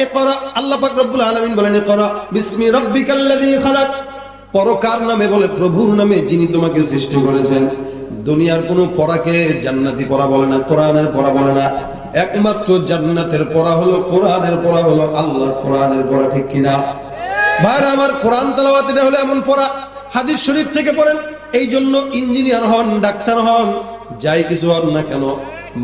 ইকরা। আল্লাহ পাক রব্বুল আলামিন বলেন, ইকরা বিসমি রাব্বিকাল্লাযী খালাক। পড়ো কার নামে? বলে প্রভুর নামে, যিনি তোমাকে সৃষ্টি করেছেন। দুনিয়ার কোন পড়াকে জান্নাতি পড়া বলে না, কোরআনের পড়া বলে না। একমাত্র জান্নাতের পড়া হলো, কোরআনের পড়া হলো আল্লাহর কোরআনের পড়া, ঠিক কিনা? ভাইরা আমার, কোরআন তেলাওয়াত এটা হলো এমন পড়া, হাদিস শরীফ থেকে পড়েন। এই জন্য ইঞ্জিনিয়ার হন, ডাক্তার হন, যাই কিছু হন না কেন,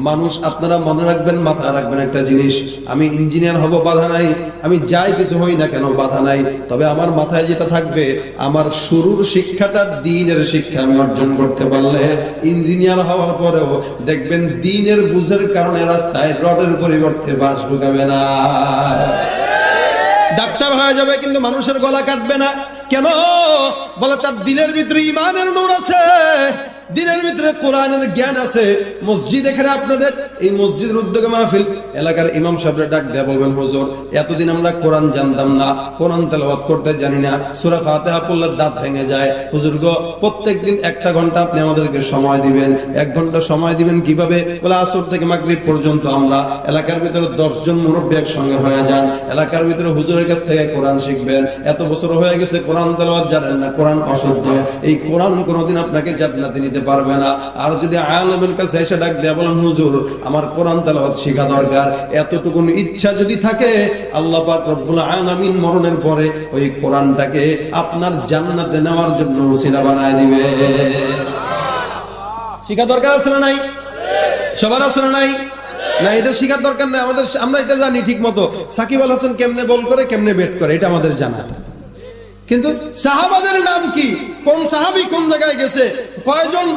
মানুষ, আপনারা মনে রাখবেন, মাথায় রাখবেন একটা জিনিস, আমি ইঞ্জিনিয়ার হব বাধা নাই, আমি যাই কিছু হই না কেন বাধা নাই, তবে আমার মাথায় যেটা থাকবে, আমার শুরুর শিক্ষাটা দ্বীনের শিক্ষা আমি অর্জন করতে পারলে ইঞ্জিনিয়ার হওয়ার পরেও দেখবেন দ্বীনের বুঝের কারণে রাস্তায় রডের পরিবর্তে বাঁশ ঢুকাবে না। ডাক্তার হয়ে যাবে কিন্তু মানুষের গলা কাটবে না। কেন? বলে তার দিলের ভিতরে ঈমানের নূর আছে, দিনের ভিতরে কোরআনের জ্ঞান আছে। মসজিদ, এখানে আপনাদের এই মসজিদের উদ্যোগে মাহফিল, এলাকার ইমাম সাহেবরা ডাক দেয়া বলবেন, হুজুর এতদিন আমরা কোরআন জানতাম না, কোরআন তেলাওয়াত করতে জানি না, সূরা ফাতিহা পড়লে দাঁত ভেঙে যায়। হুজুর গো, প্রত্যেকদিন 1 ঘন্টা আপনি আমাদেরকে সময় দিবেন। 1 ঘন্টা সময় দিবেন কিভাবে? বলে আসর থেকে মাগরিব পর্যন্ত আমরা এলাকার ভিতরে 10 জন মুরব্বী একসঙ্গে হয়ে যান, এলাকার ভিতরে হুজুরের কাছ থেকে কোরআন শিখবেন। এত বছর হয়ে গেছে কোরআন তেলাওয়াত জানেন না, কোরআন কোরআন অশুদ্ধ, এই কোরআন কোনোদিন আপনাকে জান্নাতে নিতে পারবে না। আর যদি আলেমের কাছে এসে ডাক দেয়া বলেন, হুজুর আমার কোরআন তেলাওয়াত শেখা দরকার, এতটুকু ইচ্ছা যদি থাকে, আল্লাহ পাক রব্বুল আলামিন মরণের পরে ওই কোরআনটাকে আপনার জান্নাতে নেওয়ার জন্য ওসিলা বানায় দিবে। শিখা দরকার আছে না নাই? সবার আছে না নাই? না, এটা শিখার দরকার নাই আমাদের। আমরা এটা জানি ঠিক মতো সাকিব আল হাসান কেমনে বল করে, কেমনে ব্যাট করে, এটা আমাদের জানা। কিন্তু সাহাবাদের নাম কি, কোন সাহাবী কোন জায়গায় গেছে, কয়জন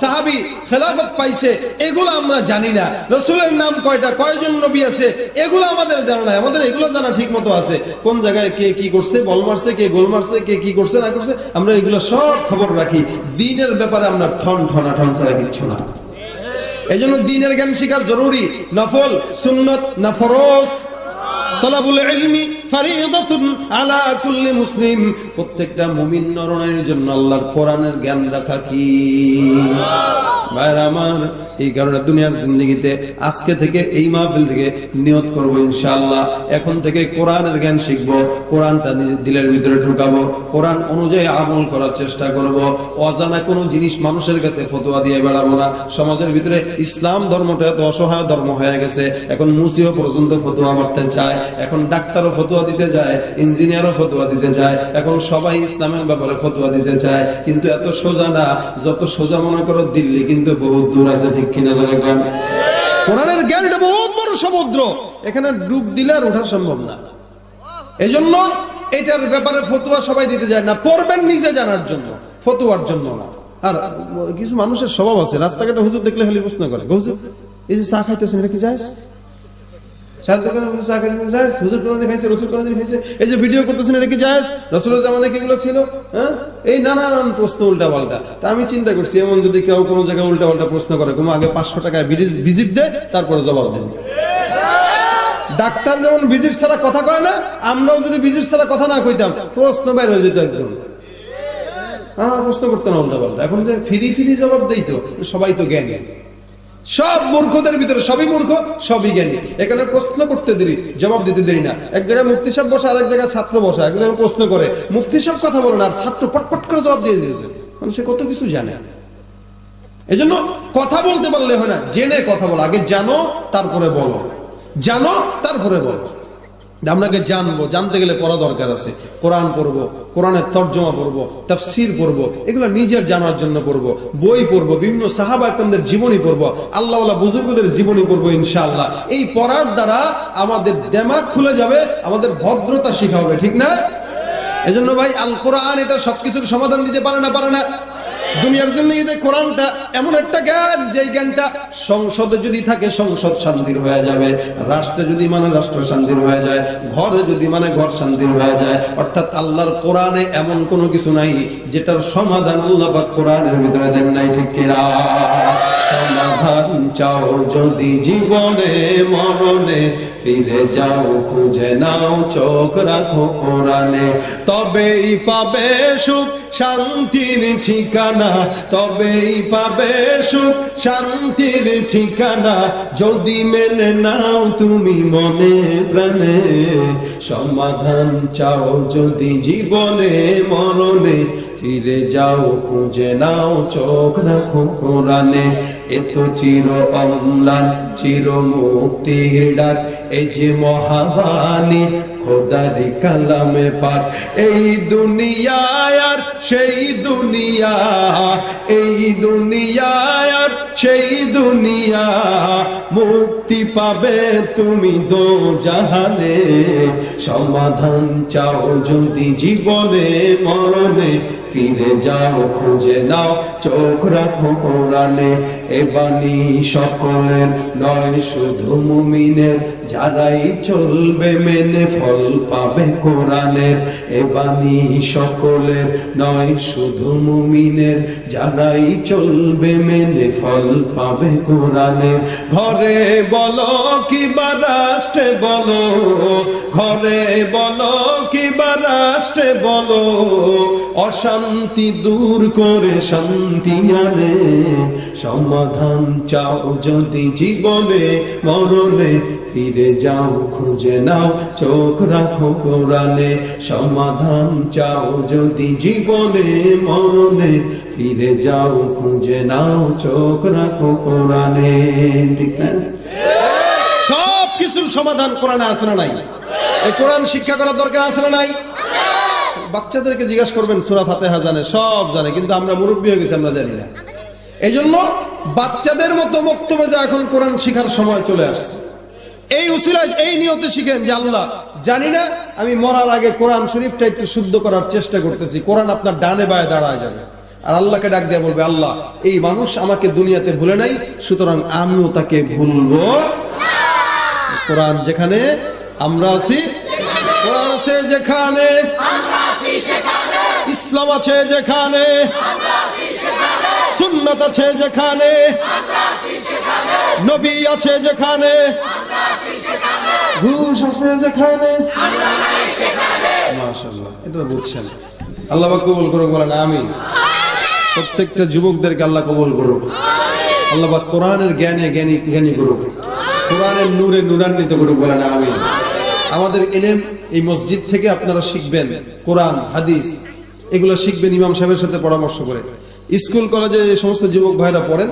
সাহাবী খেলাফত পাইছে, এগুলো আমরা জানি না। রাসূলের নাম কয়টা, কয়জন নবী আছে, এগুলো আমাদের জানা নাই। আমাদের এগুলো জানা ঠিক মতো আছে, কোন জায়গায় কে কি করছে, বল মারছে, কে গোল মারছে, কে কি করছে না করছে, আমরা এগুলো সব খবর রাখি। দ্বীনের ব্যাপারে আমরা ঠন ছাড়া কিচ্ছু না। এই জন্য দ্বীনের জ্ঞান শিখা জরুরি। নফল সুন্নত না ফরজ, তালাবুল ইলমি ফরিদাতুন আলা কুল্লি মুসলিম। প্রত্যেকটা মুমিন নরনারীর জন্য আল্লাহর কোরআনের জ্ঞান রাখা কি ভাইরা আমার। এই কারণে দুনিয়ার জিন্দেগিতে আজকে থেকে এই মাহফিল থেকে নিয়ত করব ইনশাআল্লাহ, এখন থেকে কোরআনের জ্ঞান শিখবো, কোরআনটা দিলের ভিতরে ঢুকাবো, কোরআন অনুযায়ী আমল করার চেষ্টা করব। অজানা কোনো জিনিস মানুষের কাছে ফতোয়া দিয়ে বেড়াবো না। সমাজের ভিতরে ইসলাম ধর্মটা এত অসহায় ধর্ম হয়ে গেছে, এখন মুসিও পর্যন্ত ফতোয়া মারতে চায়, এখন ডাক্তারও ফতোয়া দিতে যায়, ইঞ্জিনিয়ারও ফতোয়া দিতে যায়, এখন সবাই ইসলামের ব্যাপারে ফতোয়া দিতে চায়। কিন্তু এত সোজা না, যত সোজা মনে করো দিল্লি কিন্তু বহুত দূর আছে, ঠিক কিনা জানেন? কোরআনের জ্ঞান এটা বহুত বড় সমুদ্র, এখানে ডুব দিলে আর ওঠা সম্ভব না। এই জন্য এটার ব্যাপারে ফতোয়া সবাই দিতে যায় না, পড়বেন নিজে জানার জন্য, ফতোয়ার জন্য না। আর কিছু মানুষের স্বভাব আছে, রাস্তাঘাটে হুজুর দেখলে খালি প্রশ্ন করে, হুজুর এই যে চা খাইতেছেন এটা কি জায়েজ? এই যে ভিডিও করতেছেন এটা কি জায়েজ? রাসূলের জামানায় কি এগুলো ছিল? হ্যাঁ, এই নানান প্রশ্ন উল্টা পাল্টা। তা আমি চিন্তা করছি, এমন যদি কেউ কোনো জায়গায় উল্টা পাল্টা প্রশ্ন করে, কোনো আগে 500 টাকায় ভিজিট দেয়, তারপরে জবাব দেন। ডাক্তার যেমন ভিজিট ছাড়া কথা কয় না, আমরাও যদি ভিজিট ছাড়া কথা না কইতাম, প্রশ্ন বাইর হয়ে যেত একদম। প্রশ্ন করতে না উল্টা পাল্টা। এখন যে ফিরি জবাব দেই, তো সবাই তো জ্ঞানী। সব মূর্খদের ভিতরে সবই মূর্খ, সবই জ্ঞানী। এখানে প্রশ্ন করতে দেরি, জবাব দিতে দেরি না। এক জায়গায় মুফতি সাহেব বসা, আরেক জায়গায় ছাত্র বসা, এক জায়গায় প্রশ্ন করে, মুফতি সাহেব কথা বলে না, আর ছাত্র পটপট করে জবাব দিয়ে দিয়েছে। মানে সে কত কিছু জানে। এই জন্য কথা বলতে পারলে হয় না, জেনে কথা বলো। আগে জানো তারপরে বলো, জানো তারপরে বলো। আপনাকে জানবো, জানতে গেলে পড়া দরকার আছে। কোরআন পড়বো, কোরআনের তর্জমা পড়বো, তাফসীর পড়বো, এগুলো নিজের জানার জন্য পড়বো। বই পড়বো, বিভিন্ন সাহাবা একরামদের জীবনী পড়বো, আল্লাহওয়ালা বুজুর্গদের জীবনী পড়বো ইনশাআল্লাহ। এই পড়ার দ্বারা আমাদের দিমাগ খুলে যাবে, আমাদের ভদ্রতা শিখা হবে, ঠিক না? এজন্য ভাই আল কোরআন এটা সবকিছুর সমাধান দিতে পারে না। দুনিয়ার জিন্দেগিতে কোরআনটা এমন একটা জ্ঞান, যে জ্ঞানটা সংসদে যদি থাকে সংসদ শান্তির হয়ে যাবে, রাষ্ট্রে যদি মানে রাষ্ট্র শান্তির হয়ে যায়, ঘরে যদি মানে ঘর শান্তির হয়ে যায়। অর্থাৎ আল্লাহর কোরআনে এমন কোনো কিছু নাই যেটার সমাধান আল্লাহ পাক কোরআনের ভিতরে দেন নাই, ঠিক কিনা? সমাধান চাও যদি জীবনে মরণে, ফিরে যাও খুঁজে নাও, চোখ রাখো কোরআনে, তবেই পাবে সুখ শান্তির ঠিকানা, তবেই পাবে সুখ শান্তির ঠিকানা, যদি মেনে নাও তুমি মনে প্রাণে। সমাধান চাও যদি জীবনে মরণে, ফিরে যাও খুঁজে নাও, চোখ রাখো কোরআনে। এত চির অম্লান চির মুক্তির ডাক, এই যে মহাবাণী খোদারি কালামে পাক। এই দুনিয়ায় আর সেই দুনিয়া, এই দুনিয়ায় আর সেই দুনিয়া, মুক্তি পাবে তুমি দো জাহানে। সমাধান চাও যদি জীবনে মরণে, ফিরে যাও খুঁজে নাও, চোখ রাখো কোরআনে। এ বাণী সকলের নয় শুধু মুমিনের, যারাই চলবে মেনে ফল পাবে কোরআনের। এ বাণী সকলের নয় শুধু মুমিনের, যারাই চলবে মেনে ফল পাবে কোরআনের। ঘরে বলো কিবা রাষ্ট্রে বলো, ঘরে বলো কিবা রাষ্ট্রে বলো, অশান্তি দূর করে শান্তি আনে। সমাধান চাও যদি জীবনে মরণে, ফিরে যাও খুঁজে নাও চোখ রাখো কোরআনে। সমাধান চাও যদি জীবনে মরণে, ফিরে যাও খুঁজে নাও চোখ রাখো কোরআনে। ঠিক না? সব কিছুর সমাধান কোরআনে আছে না নাই? এই কোরআন শিক্ষা করার দরকার আছে না নাই? বাচ্চাদেরকে জিজ্ঞাসা করবেন সূরা ফাতিহা জানে, সব জানে, কিন্তু আমরা মুরব্বী হয়ে গেছি, আমরা জানি না। এই জন্য বাচ্চাদের মতো বক্তব্যে যে এখন কোরআন শিখার সময় চলে আসছে। এই উসিলায় এই নিয়তে শিখেন যে আল্লাহ জানি না, আমি মরার আগে কোরআন শরীফটা একটু শুদ্ধ করার চেষ্টা করতেছি। কোরআন আপনার ডানে বায়ে দাঁড়ায় যাবে, আর আল্লাহকে ডাক দিয়ে বলবে, আল্লাহ এই মানুষ আমাকে দুনিয়াতে ভুলে নাই, সুতরাং আমিও তাকে ভুলবো। কোরআন যেখানে আমরা আছি, কোরআন আছে যেখানে, ইসলাম আছে যেখানে, সুন্নাত আছে যেখানে, নবী আছে যেখানে, ঘুষ আছে যেখানে, মাশাআল্লাহ, এটা বুঝছেন। আল্লাহ পাক কবুল করুক, বলেন আমিন। প্রত্যেকটা যুবকদেরকে আল্লাহ কবুল করুক। আল্লাহ পাক কোরআনের জ্ঞানে জ্ঞানী করুক, কোরআনের নূরে নূরান্বিত করুক, বলেন আমিন। আমাদের ইলম এই মসজিদ থেকে আপনারা শিখবেন, কোরআন হাদিস এগুলো শিখবেন ইমাম সাহেবের সাথে পরামর্শ করে। স্কুল কলেজে যে সমস্ত যুবক ভাইরা পড়েন,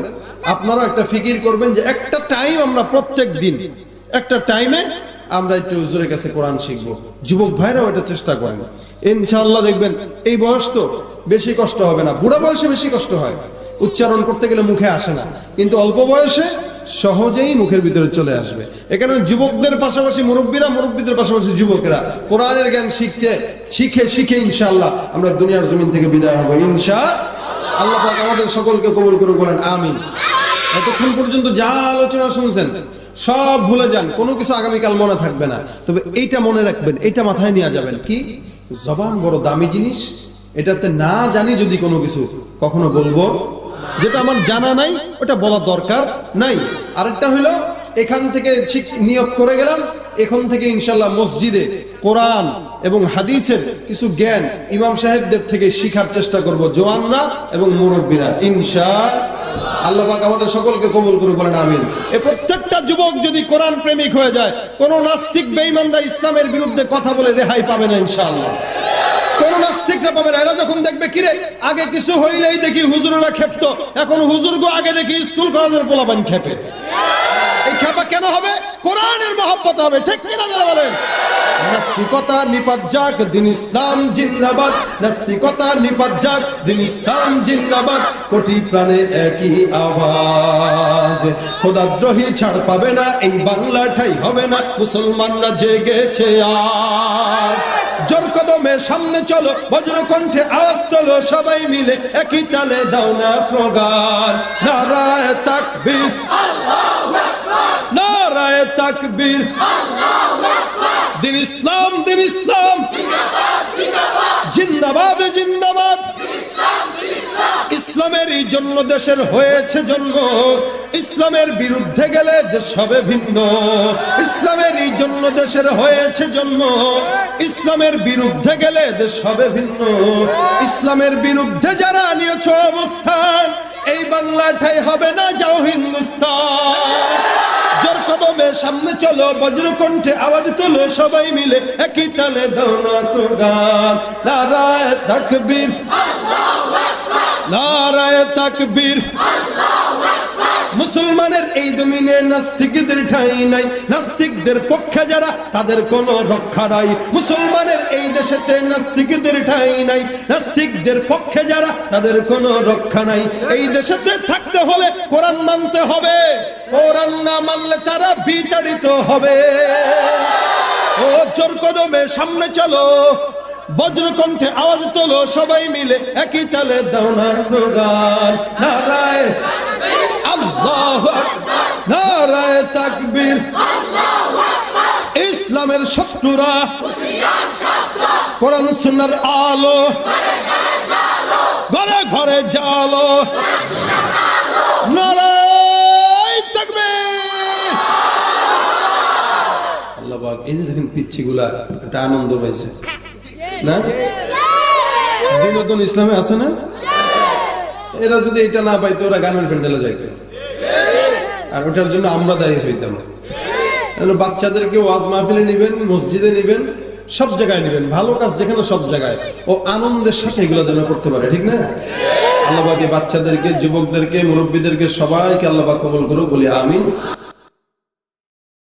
আপনারা একটা ফিকির করবেন যে একটা টাইম আমরা প্রত্যেক দিন একটা টাইমে আমরা একটু হুজুরের কাছে কোরআন শিখবো। যুবক ভাইরাও এটা চেষ্টা করেন, ইনশাআল্লাহ দেখবেন এই বয়স তো বেশি কষ্ট হবে না। বুড়া বয়সে বেশি কষ্ট হয়, উচ্চারণ করতে গেলে মুখে আসে না, কিন্তু অল্প বয়সে সহজেই মুখের ভিতরে চলে আসবে। এখানে যুবকদের পাশাপাশি মুরব্বীরা, মুরব্বীদের পাশাপাশি যুবকেরা কোরআনের জ্ঞান শিখে ইনশাআল্লাহ আমরা দুনিয়ার জমিন থেকে বিদায় হবো ইনশাআল্লাহ। আল্লাহ পাক আমাদের সকলকে কবুল করে, বলেন আমিন। এতক্ষণ পর্যন্ত যা আলোচনা শুনছেন সব ভুলে যান, কোনো কিছু আগামীকাল মনে থাকবে না। তবে এইটা মনে রাখবেন, এইটা মাথায় নিয়ে যাবেন, কি জবান বড় দামি জিনিস, এটাতে না জানি যদি কোনো কিছু কখনো বলবো, যেটা আমার জানা নাই ওটা বলা দরকার নাই। আরেকটা হলো এখান থেকে নিয়ত করে গেলাম, এখন থেকে ইনশাআল্লাহ মসজিদে কোরআন এবং হাদিসের কিছু জ্ঞান ইমাম সাহেবদের থেকে শিখার চেষ্টা করব, জওয়ানরা এবং মুরব্বীরা ইনশাআল্লাহ। আল্লাহ পাক আমাদের সকলকে কবুল করুন, বলেন আমিন। এই প্রত্যেকটা যুবক যদি কোরআন প্রেমিক হয়ে যায়, কোন নাস্তিক বেঈমানরা ইসলামের বিরুদ্ধে কথা বলে রেহাই পাবে না ইনশাআল্লাহ। কোন নাস্তিকরা পাবে না। এরা যখন দেখবে কিরে আগে কিছু হইলেই দেখি হুজুরেরা খেপত, এখন হুজুরগো আগে দেখি স্কুল কলেজের পোলাপান খেপে। এই খেপা কেন হবে? কোরআনের মহব্বত হবে, ঠিক কিনা বলেন? নাস্তিকতা নিপাত যাক, দিন ইসলাম জিন্দাবাদ। নাস্তিকতা নিপাত যাক, দিন ইসলাম জিন্দাবাদ। কোটি প্রাণে একই আওয়াজ, খোদাদ্রোহী ছাড় পাবে না, এই বাংলা ঠাই হবে না, মুসলমানরা জেগেছে আজ। জোর কদমে সামনে চলো, বজ্র কণ্ঠে আওয়াজ তোলো, সবাই মিলে একই তালে দাও না স্লোগান, নারায়ে তাকবীর, আল্লাহু আকবার, নারায়ে তাকবীর, আল্লাহু আকবার। দিন ইসলাম, দিন ইসলাম, জিন্দাবাদ, জিন্দাবাদ, জিন্দাবাদ, জিন্দাবাদ। ইসলামের জন্য দেশের হয়েছে জন্ম, ইসলামের বিরুদ্ধে গেলে দেশ হবে ভিন্ন। ইসলামের জন্য দেশের হয়েছে জন্ম, ইসলামের বিরুদ্ধে গেলে দেশ হবে ভিন্ন। ইসলামের বিরুদ্ধে যারা নিয়েছ অবস্থান, এই বাংলাটাই হবে না, যাও হিন্দুস্তান। জোর কদমে সামনে চলো, বজ্র কণ্ঠে আওয়াজ তোলো, সবাই মিলে একই তালে দাও না স্লোগান, নারায়ে তাকবীর, আল্লাহু আকবার, নারায়ে তাকবীর, আল্লাহু আকবার। মুসলমানের এই জমিনে নাস্তিকদের ঠাঁই নাই, নাস্তিকদের পক্ষে যারা তাদের কোনো রক্ষা নাই। মুসলমানের এই দেশেতে নাস্তিকদের ঠাঁই নাই, নাস্তিকদের পক্ষে যারা তাদের কোনো রক্ষা নাই। এই দেশেতে থাকতে হলে কোরআন মানতে হবে, কোরআন না মানলে তারা বিতাড়িত হবে। ও জোর কদমে সামনে চলো, বজ্র কণ্ঠে আওয়াজ তোলো, সবাই মিলে একই তালে দাও না স্লোগান, নারায়ে আল্লাহু আকবার, নারায়ে তাকবীর, আল্লাহু আকবার। ইসলামের শত্রুরা কোরআন সুন্নাহর আলো, ঘরে ঘরে জালো, নারায়ে তাকবীর। আল্লাহ পাক এই যে দেখেন পিচ্ছিগুলা একটা আনন্দ পাইছে না? বিনোদন ইসলামে আছে না? এরা যদি এটা না পাইতো ওরা গানের প্যান্ডেলে যাইতো, আর ওটার জন্য আমরা দায়ী হইতাম। বাচ্চাদেরকে ওয়াজ মাহফিলে নিবেন, মসজিদে নিবেন, সব জায়গায় নিবেন, ভালো কাজ যেখানে সব জায়গায়, ও আনন্দের সাথে এগুলো যেন করতে পারে, ঠিক না? আল্লাহ পাক বাচ্চাদেরকে, যুবকদেরকে, মুরব্বীদেরকে সবাইকে আল্লাহ পাক কবুল করুক, বলি আমিন।